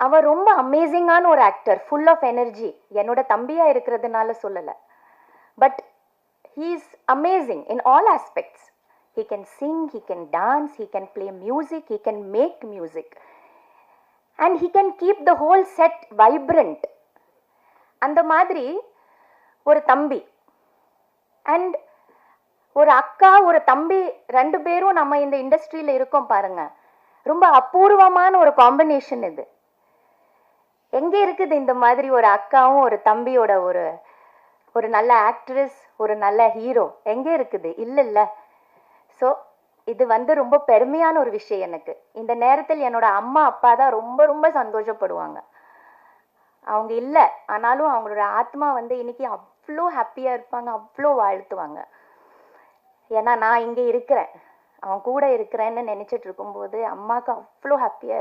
அவன் ரொம்ப அமேசிங்கான ஒரு ஆக்டர், ஃபுல் ஆஃப் எனர்ஜி. என்னோட தம்பியா இருக்கிறதுனால சொல்லலை, but he is amazing in all aspects. He can sing, he can dance, he can play music, he can make music, and he can keep the whole set vibrant. அந்த மாதிரி ஒரு தம்பி and ஒரு அக்கா ஒரு தம்பி, ரெண்டு பேரும் நம்ம இந்த இண்டஸ்ட்ரியில் இருக்கோம் பாருங்க. ரொம்ப அபூர்வமான ஒரு காம்பினேஷன் இது. எங்கே இருக்குது இந்த மாதிரி ஒரு அக்காவும் ஒரு தம்பியோட ஒரு ஒரு நல்ல ஆக்ட்ரஸ், ஒரு நல்ல ஹீரோ எங்கே இருக்குது? இல்லைல்ல. ஸோ இது ரொம்ப பெருமையான ஒரு விஷயம் எனக்கு. இந்த நேரத்தில் என்னோட அம்மா அப்பா தான் ரொம்ப ரொம்ப சந்தோஷப்படுவாங்க. அவங்க இல்லை ஆனாலும் அவங்களோட ஆத்மா இன்னைக்கு அவ்வளோ ஹாப்பியாக இருப்பாங்க, அவ்வளோ வாழ்த்துவாங்க. ஏன்னா நான் இங்கே இருக்கிறேன், அவன் கூட இருக்கிறேன்னு நினச்சிட்டு இருக்கும்போது அம்மாவுக்கு அவ்வளோ ஹாப்பியாக